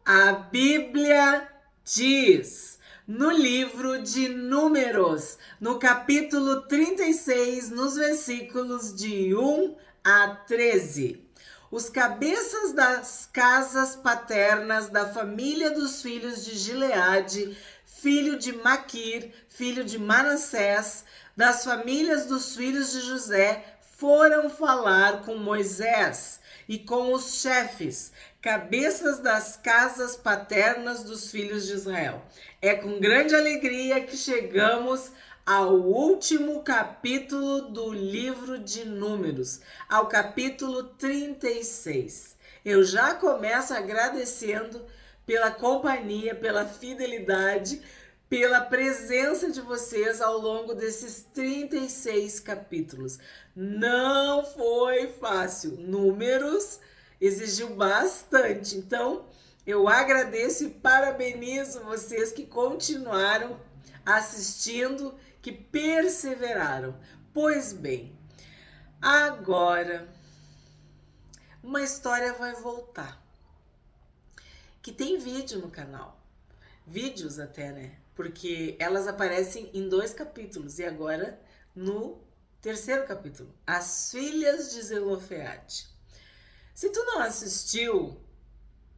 A Bíblia diz no livro de Números, no capítulo 36, nos versículos de 1 a 13. Os cabeças das casas paternas da família dos filhos de Gileade, filho de Maquir, filho de Manassés, das famílias dos filhos de José, foram falar com Moisés e com os chefes, cabeças das casas paternas dos filhos de Israel. É com grande alegria que chegamos ao último capítulo do livro de Números, ao capítulo 36. Eu já começo agradecendo pela companhia, pela fidelidade, pela presença de vocês ao longo desses 36 capítulos. Não foi fácil. Números exigiu bastante. Então, eu agradeço e parabenizo vocês que continuaram assistindo, que perseveraram. Pois bem, agora uma história vai voltar. Que tem vídeo no canal. Vídeos até, né? Porque elas aparecem em 2 capítulos e agora no terceiro capítulo. As filhas de Zelofeade. Se tu não assistiu,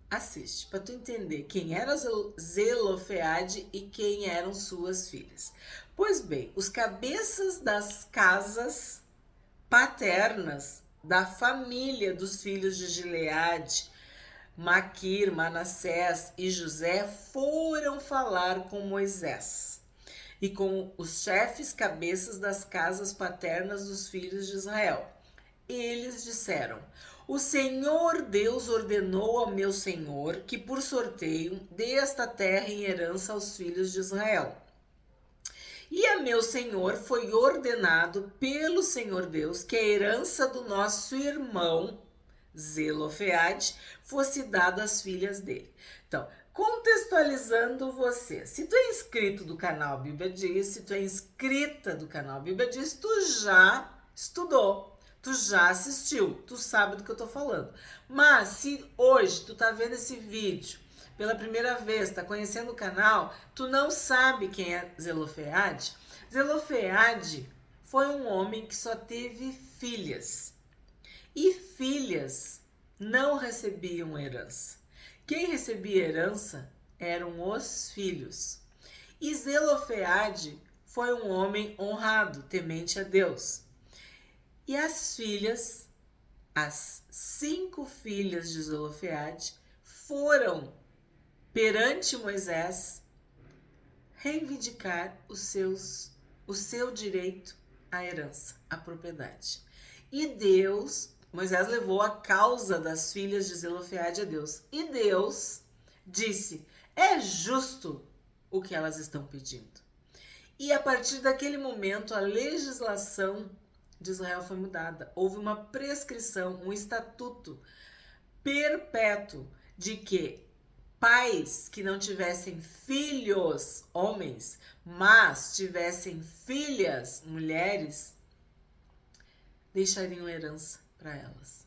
assiste para tu entender quem era Zelofeade e quem eram suas filhas. Pois bem, os cabeças das casas paternas da família dos filhos de Gileade, Maquir, Manassés e José foram falar com Moisés e com os chefes cabeças das casas paternas dos filhos de Israel. Eles disseram: o Senhor Deus ordenou ao meu senhor que por sorteio dê esta terra em herança aos filhos de Israel. E a meu senhor foi ordenado pelo Senhor Deus que a herança do nosso irmão Zelofeade fosse dada às filhas dele. Então, contextualizando você, se tu é inscrito do canal Bíblia Diz, se tu é inscrita do canal Bíblia Diz, tu já estudou, tu já assistiu, tu sabe do que eu tô falando. Mas se hoje tu tá vendo esse vídeo pela primeira vez, tá conhecendo o canal, tu não sabe quem é Zelofeade? Zelofeade foi um homem que só teve filhas. E filhas não recebiam herança. Quem recebia herança eram os filhos. E Zelofeade foi um homem honrado, temente a Deus. E as filhas, as 5 filhas de Zelofeade, foram perante Moisés reivindicar o seu direito à herança, à propriedade. E Moisés levou a causa das filhas de Zelofeade a Deus. E Deus disse: é justo o que elas estão pedindo. E a partir daquele momento, a legislação de Israel foi mudada. Houve uma prescrição, um estatuto perpétuo de que pais que não tivessem filhos, homens, mas tivessem filhas, mulheres, deixariam herança para elas.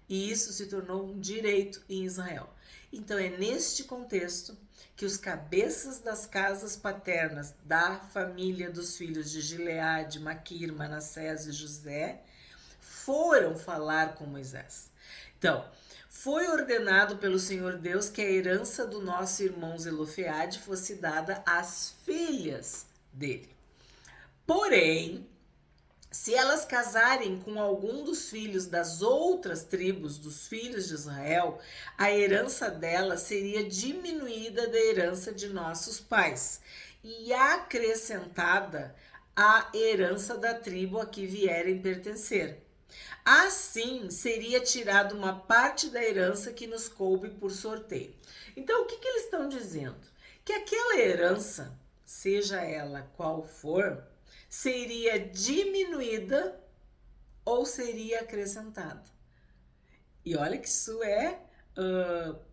E isso se tornou um direito em Israel. Então é neste contexto que os cabeças das casas paternas da família dos filhos de Gileade, Maquir, Manassés e José foram falar com Moisés. Então, foi ordenado pelo Senhor Deus que a herança do nosso irmão Zelofeade fosse dada às filhas dele. Porém, se elas casarem com algum dos filhos das outras tribos dos filhos de Israel, a herança delas seria diminuída da herança de nossos pais e acrescentada à herança da tribo a que vierem pertencer. Assim, seria tirada uma parte da herança que nos coube por sorteio. Então, o que eles estão dizendo? Que aquela herança, seja ela qual for, seria diminuída ou seria acrescentada. E olha que isso é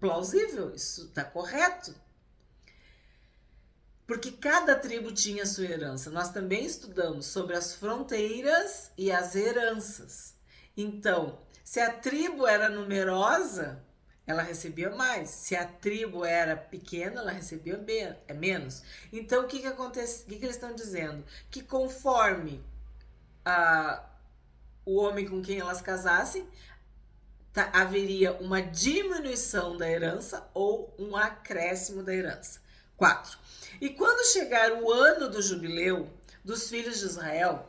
plausível, isso está correto. Porque cada tribo tinha sua herança. Nós também estudamos sobre as fronteiras e as heranças. Então, se a tribo era numerosa, ela recebia mais. Se a tribo era pequena, ela recebia menos. Então, o que acontece? O que eles estão dizendo? Que conforme o homem com quem elas casassem, haveria uma diminuição da herança ou um acréscimo da herança. 4. E quando chegar o ano do jubileu dos filhos de Israel,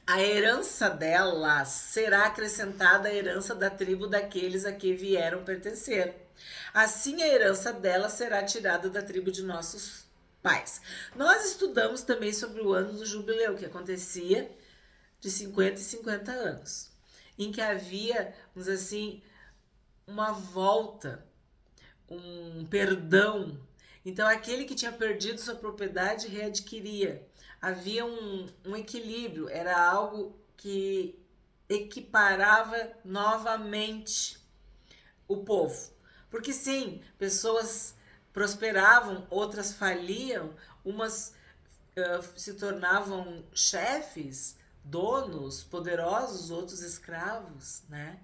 a herança delas será acrescentada à herança da tribo daqueles a que vieram pertencer. Assim, a herança delas será tirada da tribo de nossos pais. Nós estudamos também sobre o ano do jubileu, que acontecia de 50 em 50 anos, em que havia, vamos dizer assim, uma volta, um perdão. Então, aquele que tinha perdido sua propriedade readquiria. Havia um equilíbrio, era algo que equiparava novamente o povo. Porque sim, pessoas prosperavam, outras faliam, umas se tornavam chefes, donos, poderosos, outros escravos, né?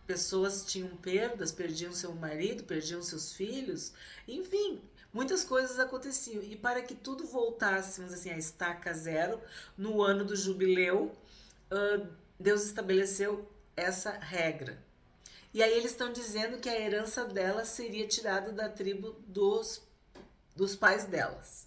Pessoas tinham perdas, perdiam seu marido, perdiam seus filhos, enfim, muitas coisas aconteciam. E para que tudo voltasse, vamos dizer assim, a estaca zero, no ano do jubileu, Deus estabeleceu essa regra. E aí eles estão dizendo que a herança delas seria tirada da tribo dos pais delas,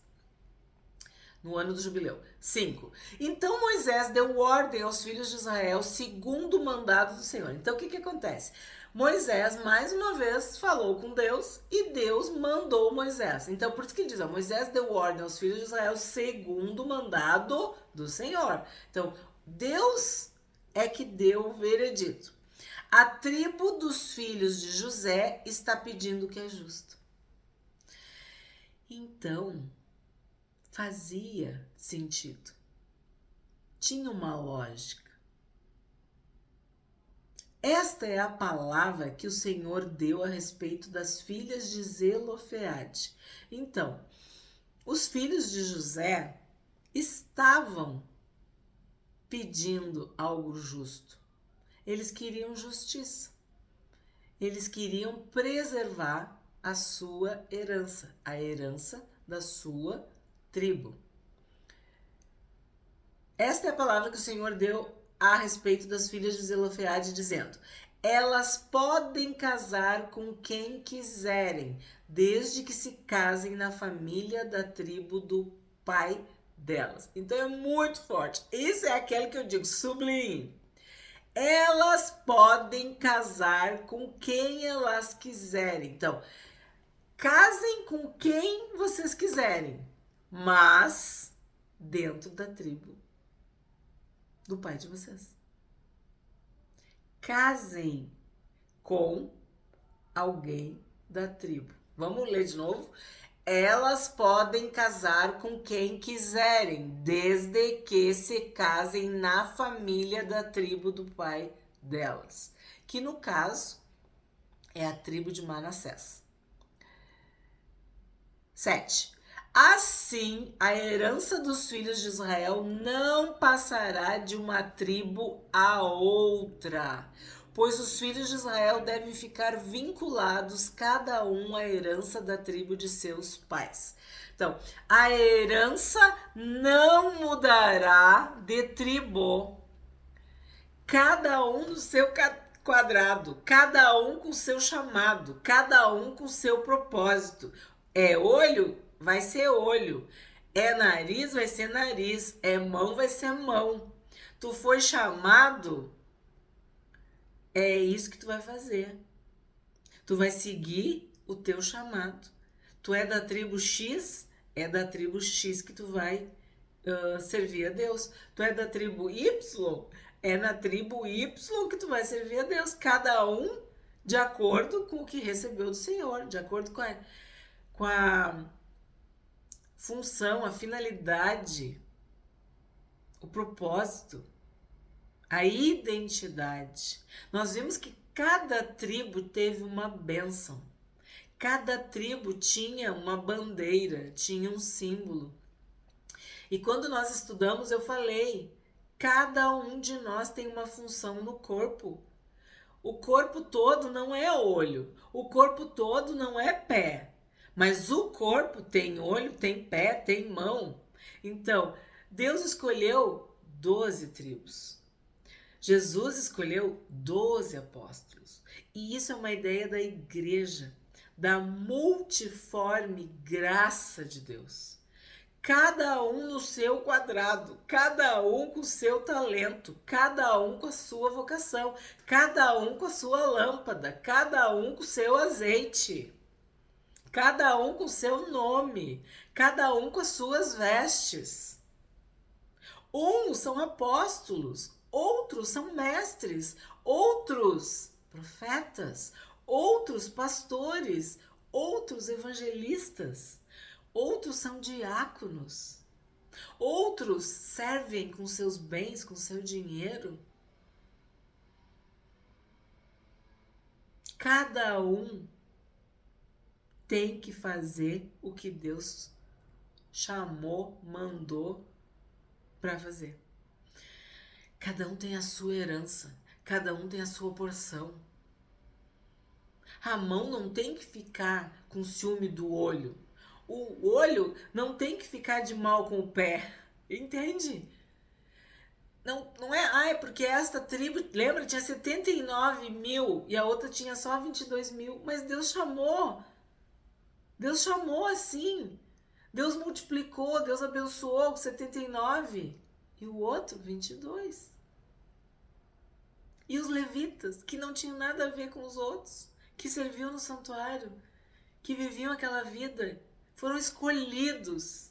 no ano do jubileu. 5. Então Moisés deu ordem aos filhos de Israel segundo o mandado do Senhor. Então o que acontece? Moisés mais uma vez falou com Deus e Deus mandou Moisés. Então por isso que ele diz, Moisés deu ordem aos filhos de Israel segundo o mandado do Senhor. Então Deus é que deu o veredito. A tribo dos filhos de José está pedindo o que é justo. Então, fazia sentido. Tinha uma lógica. Esta é a palavra que o Senhor deu a respeito das filhas de Zelofeade. Então, os filhos de José estavam pedindo algo justo. Eles queriam justiça. Eles queriam preservar a sua herança, a herança da sua tribo. Esta é a palavra que o Senhor deu a respeito das filhas de Zelofeade, dizendo: elas podem casar com quem quiserem, desde que se casem na família da tribo do pai delas. Então é muito forte. Isso é aquele que eu digo, sublime. Elas podem casar com quem elas quiserem. Então, casem com quem vocês quiserem, mas dentro da tribo do pai de vocês. Casem com alguém da tribo. Vamos ler de novo? Elas podem casar com quem quiserem, desde que se casem na família da tribo do pai delas, que no caso é a tribo de Manassés. 7. Assim, a herança dos filhos de Israel não passará de uma tribo a outra, pois os filhos de Israel devem ficar vinculados cada um à herança da tribo de seus pais. Então, a herança não mudará de tribo, cada um no seu quadrado, cada um com seu chamado, cada um com seu propósito. É olho? Vai ser olho. É nariz? Vai ser nariz. É mão? Vai ser mão. Tu foi chamado, é isso que tu vai fazer. Tu vai seguir o teu chamado. Tu é da tribo X, é da tribo X que tu vai servir a Deus. Tu é da tribo Y, é na tribo Y que tu vai servir a Deus. Cada um de acordo com o que recebeu do Senhor, de acordo com a função, a finalidade, o propósito, a identidade. Nós vimos que cada tribo teve uma bênção. Cada tribo tinha uma bandeira, tinha um símbolo. E quando nós estudamos, eu falei, cada um de nós tem uma função no corpo. O corpo todo não é olho, o corpo todo não é pé, mas o corpo tem olho, tem pé, tem mão. Então, Deus escolheu 12 tribos. Jesus escolheu 12 apóstolos. E isso é uma ideia da igreja, da multiforme graça de Deus. Cada um no seu quadrado, cada um com o seu talento, cada um com a sua vocação, cada um com a sua lâmpada, cada um com o seu azeite, cada um com o seu nome, cada um com as suas vestes. Uns são apóstolos, outros são mestres, outros profetas, outros pastores, outros evangelistas. Outros são diáconos. Outros servem com seus bens, com seu dinheiro. Cada um tem que fazer o que Deus chamou, mandou para fazer. Cada um tem a sua herança. Cada um tem a sua porção. A mão não tem que ficar com ciúme do olho. O olho não tem que ficar de mal com o pé, entende? Não é, porque esta tribo, lembra, tinha 79 mil e a outra tinha só 22 mil, mas Deus chamou assim, Deus multiplicou, Deus abençoou com 79 e o outro 22. E os levitas, que não tinham nada a ver com os outros, que serviam no santuário, que viviam aquela vida, foram escolhidos.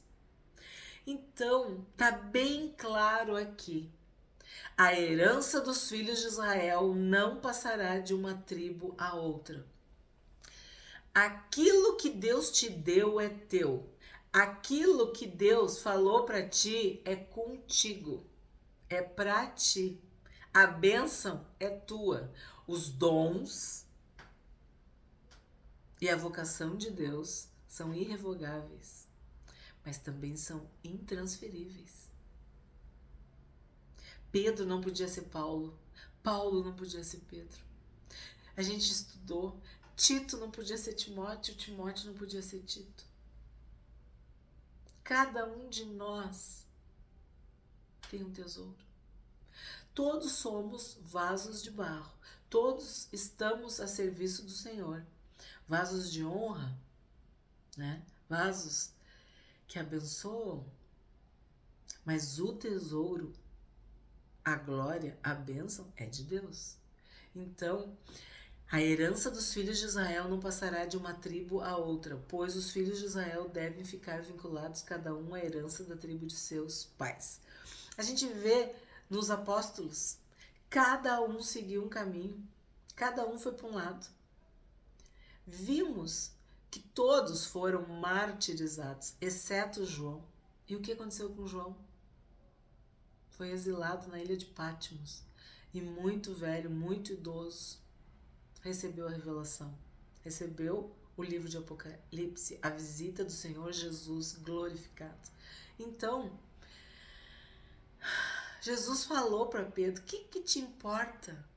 Então, tá bem claro aqui. A herança dos filhos de Israel não passará de uma tribo a outra. Aquilo que Deus te deu é teu. Aquilo que Deus falou para ti é contigo. É para ti. A bênção é tua. Os dons e a vocação de Deus são irrevogáveis, mas também são intransferíveis. Pedro não podia ser Paulo, Paulo não podia ser Pedro. A gente estudou, Tito não podia ser Timóteo, Timóteo não podia ser Tito. Cada um de nós tem um tesouro. Todos somos vasos de barro, todos estamos a serviço do Senhor. Vasos de honra, né? Vasos que abençoam, mas o tesouro, a glória, a bênção é de Deus. Então, a herança dos filhos de Israel não passará de uma tribo a outra, pois os filhos de Israel devem ficar vinculados cada um à herança da tribo de seus pais. A gente vê nos apóstolos, cada um seguiu um caminho, cada um foi para um lado. Vimos que todos foram martirizados, exceto João. E o que aconteceu com João? Foi exilado na ilha de Patmos. E muito velho, muito idoso, recebeu a revelação. Recebeu o livro de Apocalipse, a visita do Senhor Jesus glorificado. Então, Jesus falou para Pedro, o que te importa?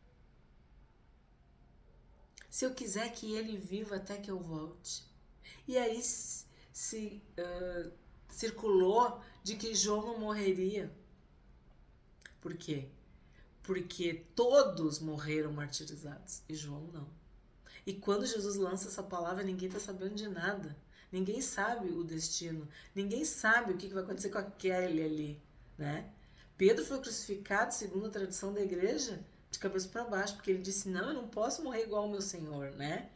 Se eu quiser que ele viva até que eu volte. E aí circulou de que João não morreria. Por quê? Porque todos morreram martirizados e João não. E quando Jesus lança essa palavra, ninguém está sabendo de nada. Ninguém sabe o destino. Ninguém sabe o que vai acontecer com aquele ali, né? Pedro foi crucificado, segundo a tradição da igreja, de cabeça para baixo, porque ele disse, não, eu não posso morrer igual ao meu Senhor, né?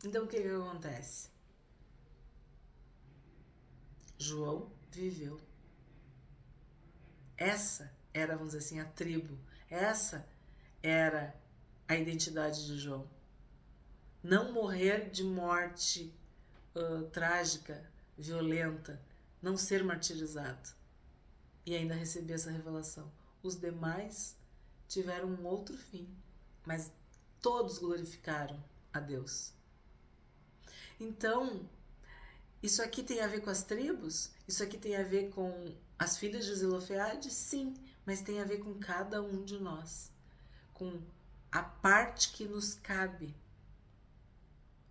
Então, o que acontece? João viveu. Essa era, vamos dizer assim, a tribo. Essa era a identidade de João. Não morrer de morte trágica, violenta, não ser martirizado. E ainda receber essa revelação. Os demais tiveram um outro fim, mas todos glorificaram a Deus. Então, isso aqui tem a ver com as tribos? Isso aqui tem a ver com as filhas de Zelofeade? Sim, mas tem a ver com cada um de nós. Com a parte que nos cabe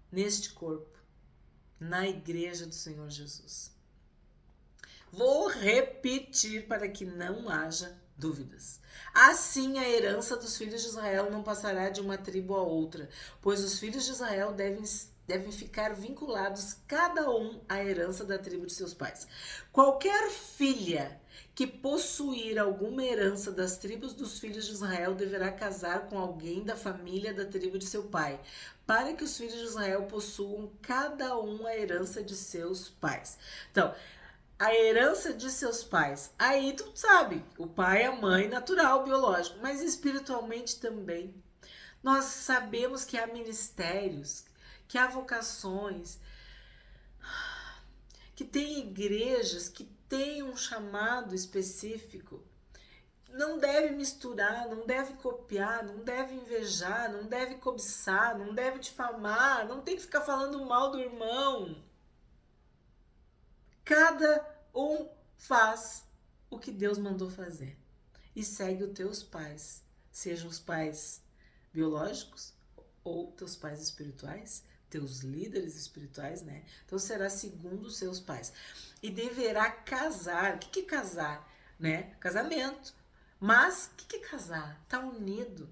neste corpo, na igreja do Senhor Jesus. Vou repetir para que não haja dúvidas. Assim, a herança dos filhos de Israel não passará de uma tribo a outra, pois os filhos de Israel devem ficar vinculados cada um à herança da tribo de seus pais. Qualquer filha que possuir alguma herança das tribos dos filhos de Israel deverá casar com alguém da família da tribo de seu pai, para que os filhos de Israel possuam cada um a herança de seus pais. Então, a herança de seus pais. Aí tu sabe, o pai, a mãe, natural, biológico, mas espiritualmente também. Nós sabemos que há ministérios, que há vocações, que tem igrejas que têm um chamado específico. Não deve misturar, não deve copiar, não deve invejar, não deve cobiçar, não deve difamar, não tem que ficar falando mal do irmão. Cada um faz o que Deus mandou fazer e segue os teus pais, sejam os pais biológicos ou teus pais espirituais, teus líderes espirituais, né? Então será segundo os seus pais e deverá casar. O que é casar, né? Casamento. Mas o que é casar? Tá unido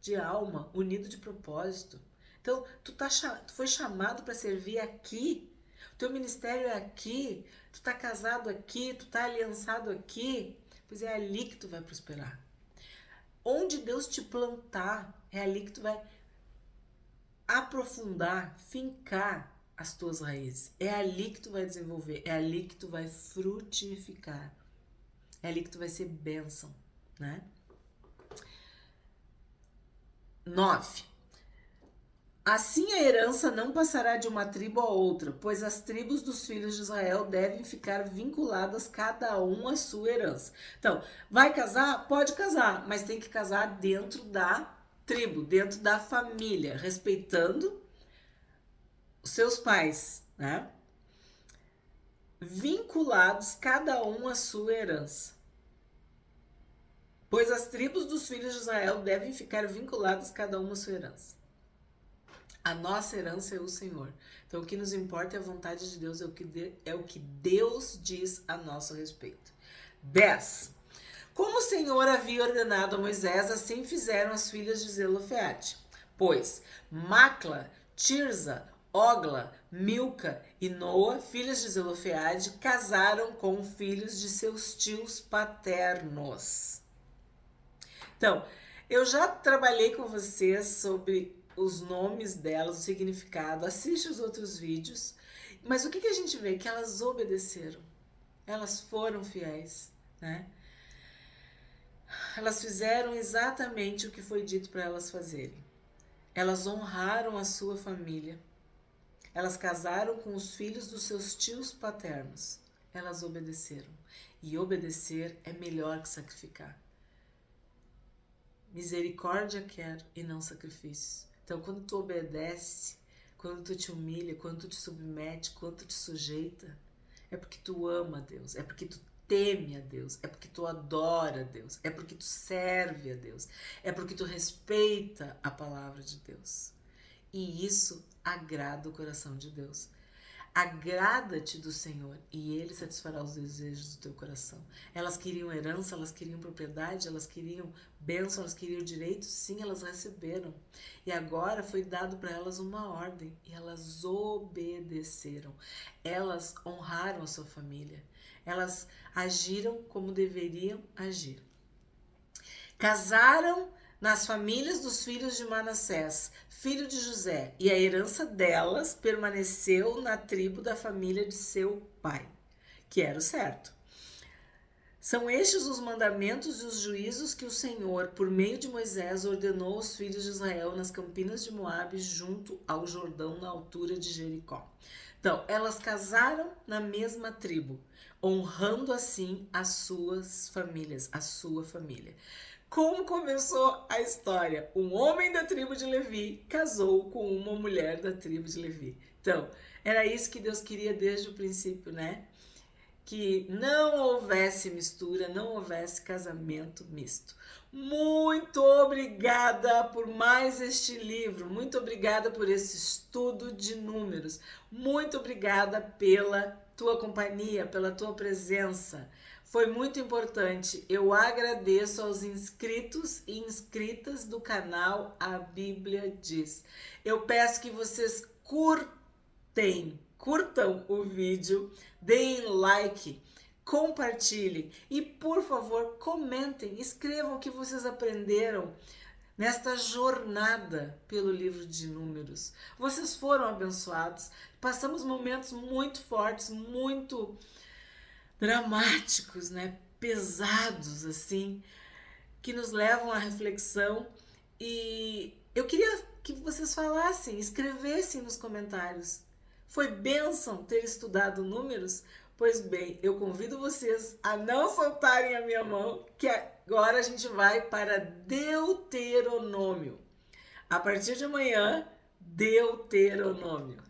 de alma, unido de propósito. Então tu foi chamado para servir aqui. Teu ministério é aqui, tu tá casado aqui, tu tá aliançado aqui, pois é ali que tu vai prosperar. Onde Deus te plantar, é ali que tu vai aprofundar, fincar as tuas raízes. É ali que tu vai desenvolver, é ali que tu vai frutificar. É ali que tu vai ser bênção, né? 9. Assim a herança não passará de uma tribo a outra, pois as tribos dos filhos de Israel devem ficar vinculadas cada um à sua herança. Então, vai casar? Pode casar, mas tem que casar dentro da tribo, dentro da família, respeitando os seus pais, né? Vinculados cada um à sua herança. Pois as tribos dos filhos de Israel devem ficar vinculadas cada uma à sua herança. A nossa herança é o Senhor. Então, o que nos importa é a vontade de Deus, é o que Deus diz a nosso respeito. 10. Como o Senhor havia ordenado a Moisés, assim fizeram as filhas de Zelofeade. Pois Macla, Tirza, Ogla, Milca e Noa, filhas de Zelofeade, casaram com filhos de seus tios paternos. Então, eu já trabalhei com vocês sobre os nomes delas, o significado, assiste os outros vídeos, mas o que a gente vê? Que elas obedeceram, elas foram fiéis, né? Elas fizeram exatamente o que foi dito para elas fazerem. Elas honraram a sua família, elas casaram com os filhos dos seus tios paternos, elas obedeceram, e obedecer é melhor que sacrificar. Misericórdia quero e não sacrifícios. Então, quando tu obedece, quando tu te humilha, quando tu te submete, quando tu te sujeita, é porque tu ama a Deus, é porque tu teme a Deus, é porque tu adora a Deus, é porque tu serve a Deus, é porque tu respeita a palavra de Deus. E isso agrada o coração de Deus. Agrada-te do Senhor e Ele satisfará os desejos do teu coração. Elas queriam herança, elas queriam propriedade, elas queriam bênção, elas queriam direito, sim, elas receberam. E agora foi dado para elas uma ordem e elas obedeceram. Elas honraram a sua família. Elas agiram como deveriam agir. Casaram nas famílias dos filhos de Manassés, filho de José, e a herança delas permaneceu na tribo da família de seu pai, que era o certo. São estes os mandamentos e os juízos que o Senhor, por meio de Moisés, ordenou aos filhos de Israel nas campinas de Moabe, junto ao Jordão, na altura de Jericó. Então, elas casaram na mesma tribo, honrando assim as suas famílias, a sua família. Como começou a história? Um homem da tribo de Levi casou com uma mulher da tribo de Levi. Então, era isso que Deus queria desde o princípio, né? Que não houvesse mistura, não houvesse casamento misto. Muito obrigada por mais este livro, muito obrigada por esse estudo de números, muito obrigada pela tua companhia, pela tua presença. Foi muito importante. Eu agradeço aos inscritos e inscritas do canal A Bíblia Diz. Eu peço que vocês curtam o vídeo, deem like, compartilhem e, por favor, comentem, escrevam o que vocês aprenderam nesta jornada pelo livro de Números. Vocês foram abençoados, passamos momentos muito fortes, muito dramáticos, né? Pesados, assim, que nos levam à reflexão, e eu queria que vocês falassem, escrevessem nos comentários. Foi bênção ter estudado números? Pois bem, eu convido vocês a não soltarem a minha mão, que agora a gente vai para Deuteronômio. A partir de amanhã, Deuteronômio.